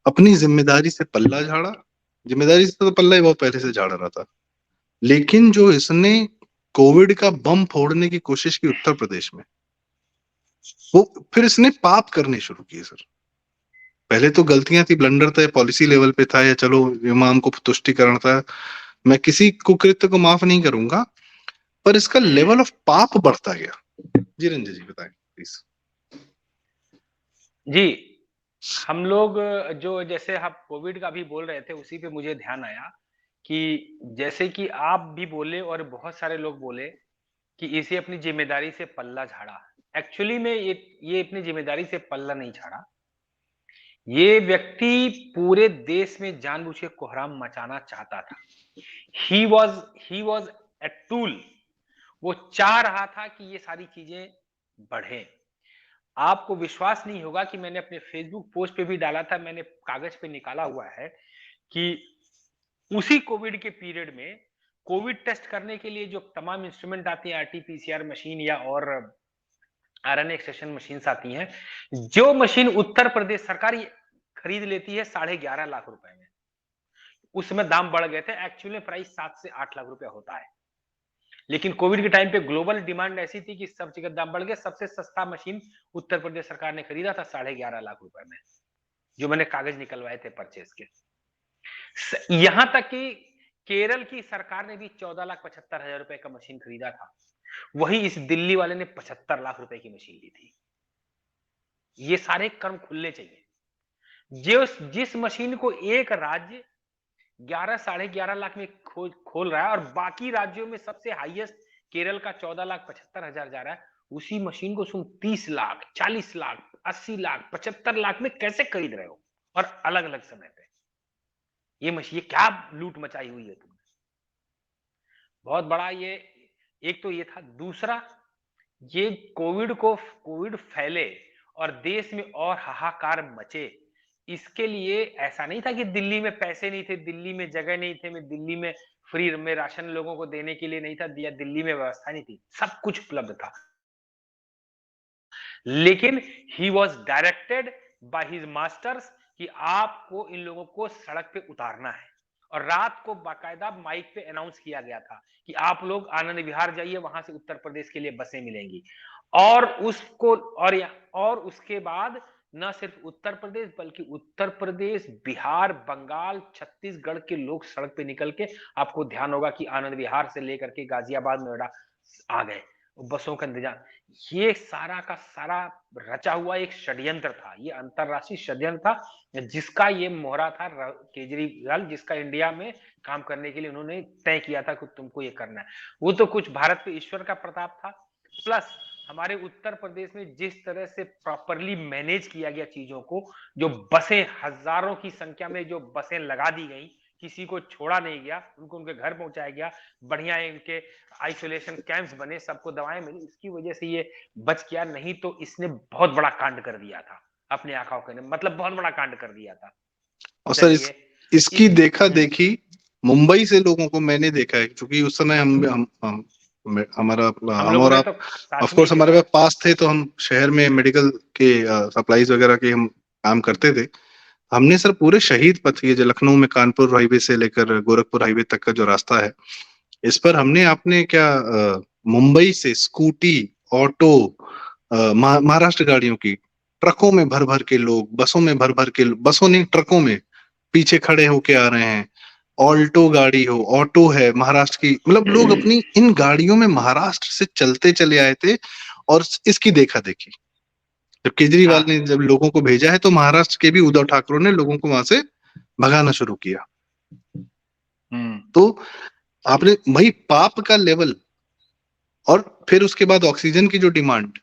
अपनी जिम्मेदारी से पल्ला झाड़ा। जिम्मेदारी से तो पल्ला ही बहुत पहले से झाड़ रहा था, लेकिन जो इसने कोविड का बम फोड़ने की कोशिश की उत्तर प्रदेश में, वो फिर इसने पाप करने शुरू किए सर। पहले तो गलतियां थी, ब्लंडर था, पॉलिसी लेवल पे था, या चलो इमाम को तुष्टिकरण था, मैं किसी कुकृत्य को माफ नहीं करूंगा, पर इसका लेवल ऑफ पाप बढ़ता गया। जी रंजन जी बताएं प्लीज। जी, हम लोग जो जैसे आप कोविड का भी बोल रहे थे, उसी पे मुझे ध्यान आया कि जैसे कि आप भी बोले और बहुत सारे लोग बोले कि इसे अपनी जिम्मेदारी से पल्ला झाड़ा। एक्चुअली में ये अपनी जिम्मेदारी से पल्ला नहीं झाड़ा। ये व्यक्ति पूरे देश में जानबूझ के कोहराम मचाना चाहता था। He was a tool. वो चाह रहा था कि ये सारी चीजें बढ़े। आपको विश्वास नहीं होगा कि मैंने अपने फेसबुक पोस्ट पे भी डाला था, मैंने कागज पे निकाला हुआ है कि उसी कोविड के पीरियड में कोविड टेस्ट करने के लिए जो तमाम इंस्ट्रूमेंट आती हैं, आरटी-पीसीआर मशीन या और आरएनए एक्सट्रैक्शन मशीन्स आती हैं, जो मशीन उत्तर प्रदेश सरकार खरीद लेती है 11.5 लाख रुपए में। उस समय दाम बढ़ गए थे, एक्चुअली में प्राइस 7 से 8 लाख रुपया होता है। लेकिन कोविड के टाइम पे ग्लोबल डिमांड ऐसी थी कि सब जगह दाम बढ़ गए। सबसे सस्ता मशीन उत्तर प्रदेश सरकार ने खरीदा था 11.5 लाख रुपए में, जो मैंने कागज निकलवाए थे परचेज के। यहां तक कि केरल की सरकार ने भी 14,75,000 रुपए का मशीन खरीदा था। वही इस दिल्ली वाले ने 75 लाख रुपए की मशीन ली थी। ये सारे कर्म खुलने चाहिए। जिस मशीन को एक राज्य 11 साढ़े 11 लाख में खोल रहा है और बाकी राज्यों में सबसे हाईएस्ट केरल का 14,75,000 जा रहा है, उसी मशीन को तुम 30 लाख, 40 लाख, 80 लाख, 75 लाख में कैसे खरीद रहे हो, और अलग अलग समय पे। ये मशीन क्या लूट मचाई हुई है तुमने। बहुत बड़ा ये, एक तो ये था। दूसरा, ये कोविड फैले और देश में और हाहाकार मचे, इसके लिए ऐसा नहीं था कि दिल्ली में पैसे नहीं थे, दिल्ली में जगह नहीं थे, मैं दिल्ली में फ्री में राशन लोगों को देने के लिए नहीं था दिया, दिल्ली में व्यवस्था नहीं थी, सब कुछ उपलब्ध था। लेकिन he was directed by his masters कि आपको इन लोगों को सड़क पे उतारना है, और रात को बाकायदा माइक पे अनाउंस किया गया था कि आप लोग आनंद विहार जाइए, वहां से उत्तर प्रदेश के लिए बसें मिलेंगी। और उसको और उसके बाद न सिर्फ उत्तर प्रदेश बल्कि उत्तर प्रदेश, बिहार, बंगाल, छत्तीसगढ़ के लोग सड़क पे निकल के, आपको ध्यान होगा कि आनंद विहार से लेकर के गाजियाबाद, नोएडा आ गए बसों का इंतजाम। ये सारा का सारा रचा हुआ एक षड्यंत्र था, ये अंतरराष्ट्रीय षड्यंत्र था, जिसका ये मोहरा था केजरीवाल, जिसका इंडिया में काम करने के लिए उन्होंने तय किया था कि तुमको ये करना है। वो तो कुछ भारत पे ईश्वर का प्रताप था, प्लस हमारे उत्तर प्रदेश में जिस तरह से प्रॉपरली मैनेज किया गया चीजों को, जो बसें हजारों की संख्या में जो बसें लगा दी गई, किसी को छोड़ा नहीं गया, उनको उनके घर पहुंचाया गया, बढ़िया इनके आइसोलेशन कैंप्स बने, सबको दवाएं मिली, इसकी वजह से ये बच गया। नहीं तो इसने बहुत बड़ा कांड कर दिया था अपने आंखों के, मतलब बहुत बड़ा कांड कर दिया था। और सर इसकी देखा देखी मुंबई से लोगों को मैंने देखा है, क्योंकि उस समय हमारा हम और आप ऑफ कोर्स हमारे पास थे, तो हम शहर में मेडिकल के सप्लाईज वगैरह के हम काम करते थे। हमने सर पूरे शहीद पथ, ये जो लखनऊ में कानपुर हाईवे से लेकर गोरखपुर हाईवे तक का जो रास्ता है, इस पर हमने आपने क्या मुंबई से स्कूटी, ऑटो, महाराष्ट्र गाड़ियों की, ट्रकों में भर भर के लोग, बसों में भर भर के, बसों नहीं ट्रकों में पीछे खड़े होके आ रहे हैं। ऑल्टो गाड़ी हो, ऑटो है महाराष्ट्र की, मतलब लोग अपनी इन गाड़ियों में महाराष्ट्र से चलते चले आए थे। और इसकी देखा देखी जब केजरीवाल ने जब लोगों को भेजा है, तो महाराष्ट्र के भी उद्धव ठाकरे ने लोगों को वहां से भगाना शुरू किया। तो आपने वही पाप का लेवल, और फिर उसके बाद ऑक्सीजन की जो डिमांड,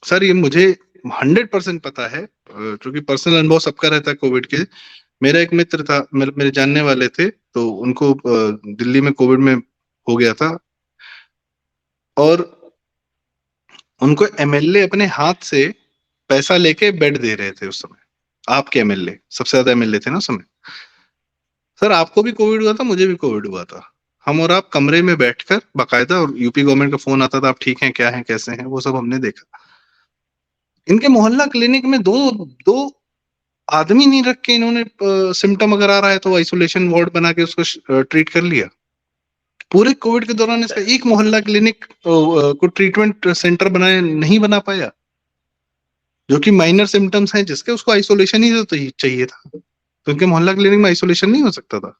सर ये मुझे 100% पता है, क्योंकि पर्सनल अनुभव सबका रहता है कोविड के। मेरा एक मित्र था, मेरे जानने वाले थे, तो उनको दिल्ली में कोविड में हो गया था, और उनको एमएलए अपने हाथ से पैसा लेके बेड दे रहे थे उस समय। आपके एमएलए सबसे ज्यादा एमएलए थे ना उस समय। सर आपको भी कोविड हुआ था, मुझे भी कोविड हुआ था। हम और आप कमरे में बैठकर बाकायदा, और यूपी गवर्नमेंट का फोन आता था, आप ठीक हैं, क्या हैं, कैसे हैं, वो सब हमने देखा। इनके मोहल्ला क्लिनिक में दो दो आदमी नहीं रख के इन्होंने सिम्टम अगर आ रहा है तो आइसोलेशन वार्ड बना के उसको ट्रीट कर लिया। पूरे कोविड के दौरान इसका एक मोहल्ला क्लिनिक को ट्रीटमेंट सेंटर बनाए नहीं बना पाया, जो कि माइनर सिम्टम्स हैं जिसके, उसको आइसोलेशन ही तो चाहिए था। तो उनके मोहल्ला क्लिनिक में आइसोलेशन नहीं हो सकता था।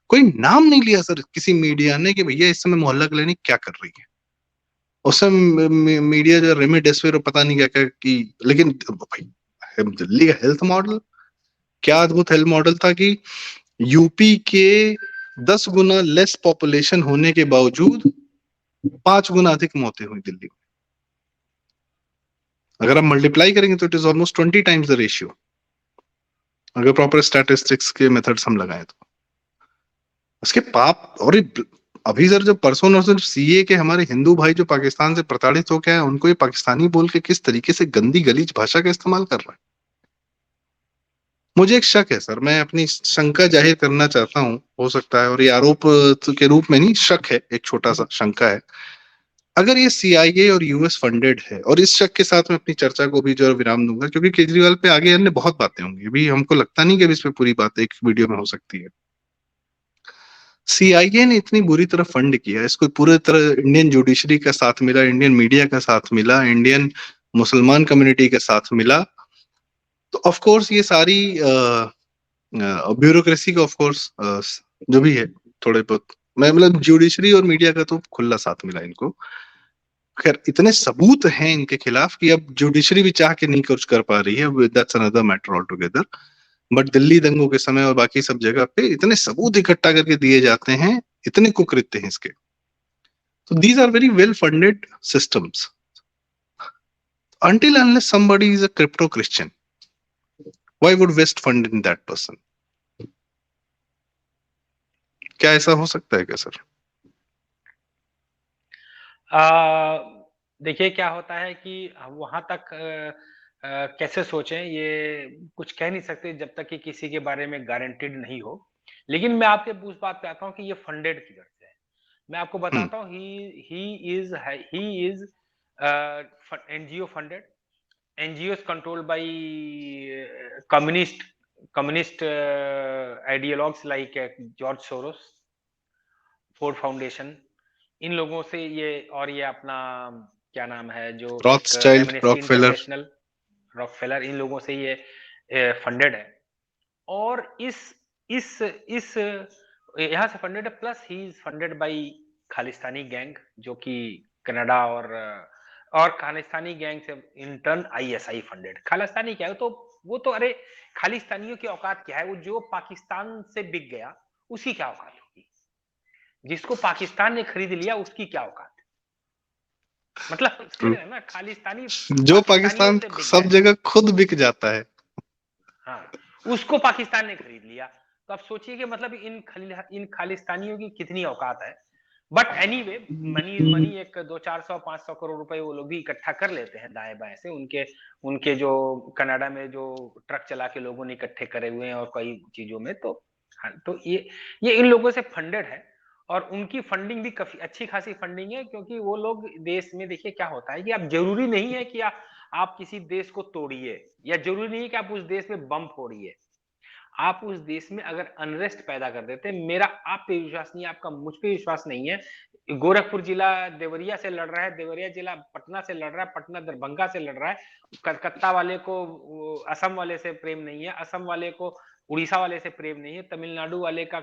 कोई नाम नहीं लिया सर किसी मीडिया ने कि भैया इस समय मोहल्ला क्लिनिक क्या कर रही है। उस समय मीडिया जो रेमडेसिविर और पता नहीं क्या क्या की, लेकिन भाई दिल्ली का हेल्थ मॉडल क्या अद्भुत हेल्थ मॉडल था कि यूपी के 10 गुना लेस पॉपुलेशन होने के बावजूद 5 गुना अधिक मौतें हुई दिल्ली में। अगर आप मल्टीप्लाई करेंगे तो it is almost 20 times the ratio. अगर प्रॉपर स्टैटिस्टिक्स के मेथड्स हम लगाएं तो उसके पाप। और अभी सर जो परसों नरसों सीए के हमारे हिंदू भाई जो पाकिस्तान से प्रताड़ित हो गए उनको ये पाकिस्तानी बोल के किस तरीके से गंदी गलीज भाषा का इस्तेमाल कर रहा है। मुझे एक शक है सर, मैं अपनी शंका जाहिर करना चाहता हूँ, हो सकता है और ये आरोप के रूप में नहीं, शक है, एक छोटा सा शंका है। अगर ये सीआईए और यूएस फंडेड है, और इस शक के साथ मैं अपनी चर्चा को भी जो है विराम दूंगा, क्योंकि केजरीवाल पे आगे अन्य बहुत बातें होंगी, अभी हमको लगता नहीं कि अभी इस पे पूरी बात एक वीडियो में हो सकती है। सीआईए ने इतनी बुरी तरह फंड किया, इसको पूरे तरह इंडियन जुडिशरी का साथ मिला, इंडियन मीडिया का साथ मिला, इंडियन मुसलमान कम्युनिटी के साथ मिला, तो ऑफ कोर्स ये सारी ब्यूरोक्रेसी का ऑफ कोर्स जो भी है थोड़े बहुत, मैं मतलब जुडिशरी और मीडिया का तो खुला साथ मिला इनको। खैर इतने सबूत हैं इनके खिलाफ कि अब जुडिशरी भी चाह के नहीं कुछ कर पा रही है, that's another matter all together. But Delhi दंगों के समय और बाकी सब जगह पे इतने सबूत इकट्ठा करके दिए जाते हैं, इतने कुकृत्य हैं इसके। So these are very well funded systems. Until unless somebody is a crypto Christian, why would West fund in that person? क्या ऐसा हो सकता है क्या सर? देखिए क्या होता है कि वहां तक कैसे सोचें ये कुछ कह नहीं सकते जब तक कि किसी के बारे में गारंटेड नहीं हो। लेकिन मैं आपके उस बात पे आता हूँ कि ये फंडेड किधर से है। मैं आपको हम्म, बताता हूँ, he is NGO funded, NGOs controlled by communist ideologues like George Soros, Ford Foundation, इन लोगों से ये, और ये अपना क्या नाम है जो एक Rothschild, Amnesty Rockefeller. International, Rockefeller, इन लोगों से ये फंडेड है। और इस यहाँ से फंडेड है, plus he is funded by Khalistani gang, जो कि कनाडा और खालिस्तानी गैंग से इंटर्न आईएसआई फंडेड। खालिस्तानी क्या है, तो वो तो अरे खालिस्तानियों की औकात क्या है, वो जो पाकिस्तान से बिक गया उसी क्या औकात होगी, जिसको पाकिस्तान ने खरीद लिया उसकी क्या औकात है। मतलब समझ रहे हैं ना, खालिस्तानी जो पाकिस्तानियों पाकिस्तान से बिक सब गए। जगह खुद बिक जाता है। हाँ, उसको पाकिस्तान ने खरीद लिया। तो आप सोचिए कि मतलब इन खालिस्तानियों की कितनी औकात है। But anyway, money is money, एक 200-400-500 करोड़ रुपए वो लोग भी इकट्ठा कर लेते हैं दाएं बाएं से, उनके उनके जो कनाडा में जो ट्रक चला के लोगों ने इकट्ठे करे हुए हैं और कई चीजों में। तो हाँ, तो ये इन लोगों से फंडेड है, और उनकी फंडिंग भी काफी अच्छी खासी फंडिंग है, क्योंकि वो लोग देश में, देखिए क्या होता है कि आप जरूरी नहीं है कि आप किसी देश को तोड़िए, या जरूरी नहीं है कि आप उस देश में बम फोड़िए। आप उस देश में अगर अनरेस्ट पैदा कर देते हैं, मेरा आप पे विश्वास नहीं है, आपका मुझ पे विश्वास नहीं है, गोरखपुर जिला देवरिया से लड़ रहा है, देवरिया जिला पटना से लड़ रहा है, पटना दरभंगा से लड़ रहा है, कलकत्ता वाले को असम वाले से प्रेम नहीं है, असम वाले को उड़ीसा वाले से प्रेम नहीं है, तमिलनाडु वाले का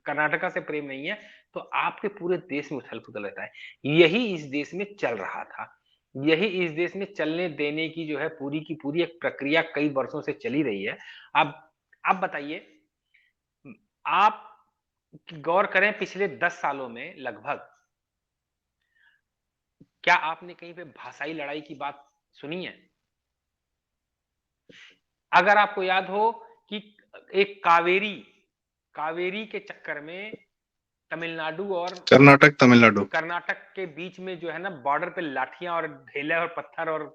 कर्नाटका से प्रेम नहीं है, तो आपके पूरे देश में उथल पुथल रहता है। यही इस देश में चल रहा था, यही इस देश में चलने देने की जो है पूरी की पूरी एक प्रक्रिया कई वर्षों से चली रही है। आप बताइए, आप गौर करें पिछले 10 सालों में लगभग, क्या आपने कहीं पे भाषाई लड़ाई की बात सुनी है? अगर आपको याद हो कि एक कावेरी कावेरी के चक्कर में तमिलनाडु और कर्नाटक, तमिलनाडु। कर्नाटक के बीच में जो है ना, बॉर्डर पे लाठियां और ढेले और पत्थर और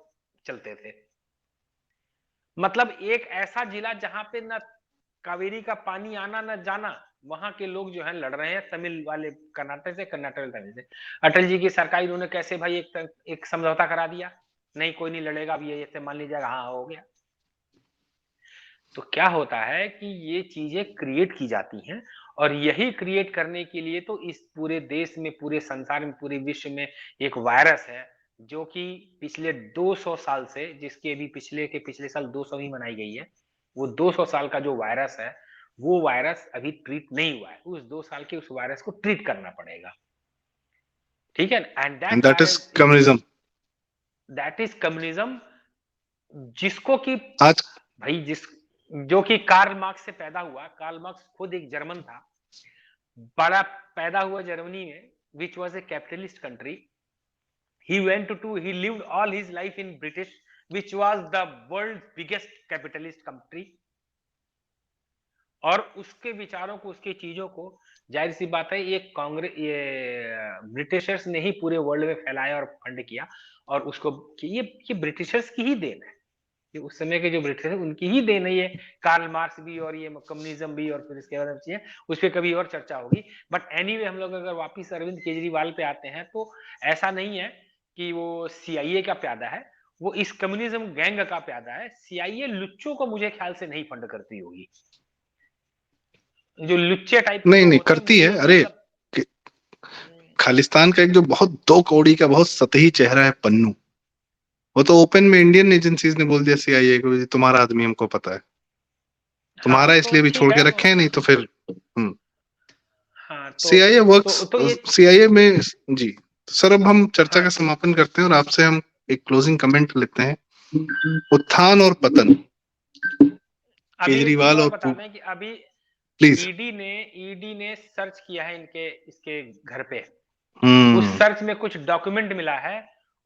चलते थे। मतलब एक ऐसा जिला जहां पे ना कावेरी का पानी आना न जाना, वहां के लोग जो है लड़ रहे हैं, तमिल वाले कर्नाटक से, कर्नाटक वाले तमिल से। अटल जी की सरकार, इन्होंने कैसे भाई एक समझौता करा दिया, नहीं कोई नहीं लड़ेगा, अब ये मान लीजिएगा, हाँ हो गया। तो क्या होता है कि ये चीजें क्रिएट की जाती हैं, और यही क्रिएट करने के लिए तो इस पूरे देश में, पूरे संसार में, पूरे विश्व में एक वायरस है, जो कि पिछले 200 साल से, जिसकी अभी पिछले साल 200वीं मनाई गई है, वो 200 साल का जो वायरस है, वो वायरस अभी ट्रीट नहीं हुआ है। उस 2 साल के उस वायरस को ट्रीट करना पड़ेगा, ठीक है। And and that that is virus is, communism. That is communism, जिसको कि आज भाई जिस जो कि कार्ल मार्क्स से पैदा हुआ। कार्ल मार्क्स खुद एक जर्मन था, बड़ा पैदा हुआ जर्मनी में, which was a capitalist country. He lived all his life in British, which was the world's biggest capitalist country. और उसके विचारों को, उसकी चीजों को, जाहिर सी बात है ये कांग्रेस, ये ब्रिटिशर्स ने ही पूरे वर्ल्ड में फैलाया और फंड किया, और उसको ये ब्रिटिशर्स की ही देन है, ये उस समय के जो ब्रिटिश है उनकी ही देन है ये, कार्ल मार्क्स भी और ये कम्युनिज्म भी, और फिर इसके बाद चीजें उस पर कभी और चर्चा होगी। बट एनीवे हम लोग अगर वापिस अरविंद केजरीवाल पे आते हैं, तो ऐसा नहीं है कि वो सीआईए का प्यादा है, वो इस कम्युनिज्म गैंग का प्यादा है। सीआईए लुच्चों को मुझे ख्याल से नहीं फंड करती होगी, जो लुच्चे टाइप के नहीं लोग नहीं होते हैं करती मुझे है, अरे मतलब। खालिस्तान का एक जो बहुत दो कौड़ी का बहुत सतही चेहरा है पन्नू, वो तो ओपन में इंडियन एजेंसीज ने बोल दिया सीआईए को, "ये तुम्हारा आदमी हमको पता है, हाँ तुम्हारा तो इसलिए भी ठीक छोड़ है के रखे हैं, नहीं तो फिर हाँ सीआईए वर्क्स, तो ये सीआईए में जी। तो सर अब हम चर्चा हाँ का समापन करते हैं और आपसे हम एक क्लोजिंग कमेंट लेते हैं। उत्थान और पतन, अभी एक चीज केजरीवाल और और बता दें कि अभी प्लीज। ईडी ने सर्च किया है इनके, इसके घर पे। उस हम्म। सर्च में कुछ डॉक्यूमेंट मिला है।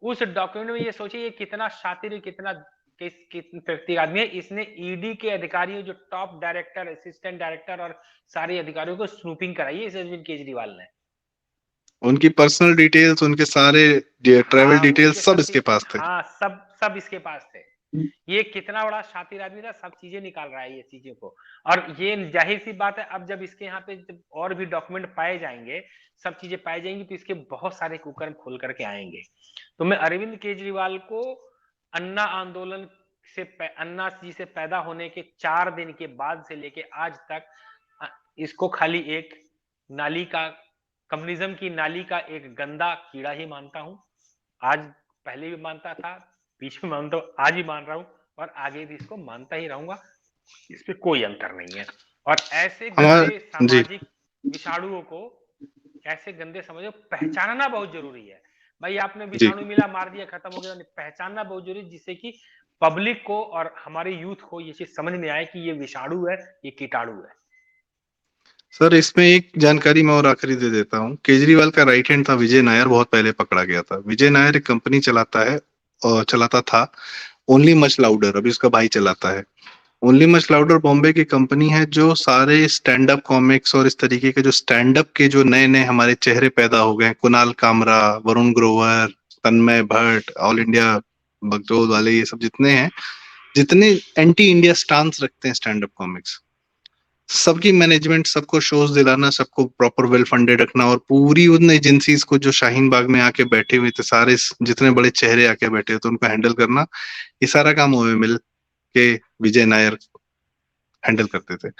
उस डॉक्यूमेंट में ये सोचिए ये कितना शातिर, कितना किस व्यक्ति आदमी है, इसने ईडी के अधिकारियों, जो टॉप डायरेक्टर, असिस्टेंट डायरेक्टर और सारे अधिकारियों को स्नूपिंग कराई है इस अरविंद केजरीवाल ने। उनकी पर्सनल डिटेल्स, उनके सारे ट्रैवल हाँ डिटेल्स उनके सब सब, इसके पास थे। हाँ सब सब इसके पास थे। ये कितना बड़ा शातिर आदमी था, सब चीजें निकाल रहा है ये चीजों को। और ये जाहिर सी बात है, अब जब इसके यहाँ पे जब और भी डॉक्यूमेंट पाए जाएंगे, सब चीजें पाई जाएंगी, तो इसके बहुत सारे कुकर्म खोल करके आएंगे। तो मैं अरविंद केजरीवाल को अन्ना आंदोलन से, अन्ना जी से पैदा होने के 4 दिन के बाद से लेके आज तक, इसको खाली एक नाली का, कम्युनिज्म की नाली का एक गंदा कीड़ा ही मानता हूं। आज, पहले भी मानता था, बीच में मानता हूं, आज भी मान रहा हूं, और आगे भी इसको मानता ही रहूंगा। इस पे कोई अंतर नहीं है। और ऐसे हमारा गंदे जी सामाजिक विषाणुओं को, ऐसे गंदे समझो, पहचानना बहुत जरूरी है। भाई आपने जी विषाणु मिला, मार दिया, खत्म हो गया, पहचानना बहुत जरूरी, जिससे कि पब्लिक को और हमारे यूथ को ये चीज समझ में आए कि ये विषाणु है, ये कीटाणु है। सर, इसमें एक जानकारी मैं और आखिरी दे देता हूँ। केजरीवाल का राइट हैंड था विजय नायर, बहुत पहले पकड़ा गया था। विजय नायर एक कंपनी चलाता है, और चलाता था, ओनली मच लाउडर, अभी उसका भाई चलाता है। ओनली मच लाउडर बॉम्बे की कंपनी है जो सारे स्टैंड अप कॉमिक्स और इस तरीके के जो स्टैंड अप के जो नए नए हमारे चेहरे पैदा हो गए, कुणाल कामरा, वरुण ग्रोवर, तन्मय भट्ट, ऑल इंडिया बगडोल वाले, ये सब जितने हैं, जितने एंटी इंडिया स्टांस रखते हैं स्टैंड अप कॉमिक्स, सबकी मैनेजमेंट, सबको शोज दिलाना, सबको प्रॉपर वेल फंडेड रखना, और पूरी उन एजेंसीज को जो शाहीन बाग में आके बैठे हुए थे, सारे जितने बड़े चेहरे आके बैठे थे, उनको हैंडल करना, ये सारा काम ओएमएल के विजय नायर हैंडल करते थे।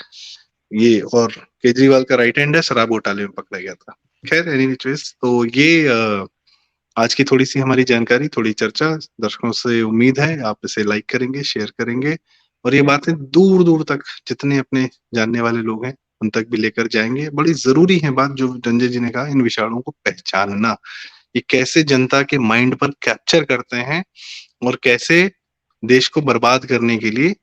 ये, और केजरीवाल का राइट हैंड है, शराब घोटाले में पकड़ा गया था। खैर एनी वेज, तो ये आज की थोड़ी सी हमारी जानकारी, थोड़ी चर्चा, दर्शकों से उम्मीद है आप इसे लाइक करेंगे, शेयर करेंगे, और ये बातें दूर दूर तक जितने अपने जानने वाले लोग हैं उन तक भी लेकर जाएंगे। बड़ी जरूरी है बात जो संजय जी ने कहा, इन विषाणुओं को पहचानना, ये कैसे जनता के माइंड पर कैप्चर करते हैं, और कैसे देश को बर्बाद करने के लिए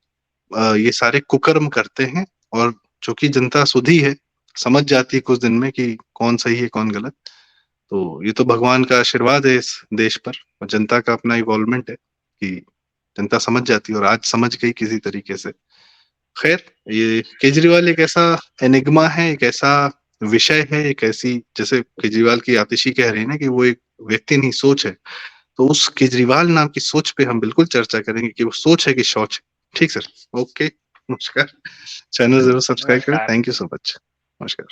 ये सारे कुकर्म करते हैं, और जो कि जनता सुधी है, समझ जाती है कुछ दिन में कि कौन सही है कौन गलत। तो ये तो भगवान का आशीर्वाद है इस देश पर, और जनता का अपना इवॉल्वमेंट है कि जनता समझ जाती है, और आज समझ गई किसी तरीके से। खैर, ये केजरीवाल एक ऐसा एनिग्मा है, एक ऐसा विषय है, एक ऐसी, जैसे केजरीवाल की आतिशी कह रही है ना कि वो एक व्यक्ति नहीं सोच है, तो उस केजरीवाल नाम की सोच पे हम बिल्कुल चर्चा करेंगे कि वो सोच है कि शौच है। ठीक सर, ओके, नमस्कार। चैनल जरूर सब्सक्राइब करें। नमस्कार। Thank you so much. नमस्कार।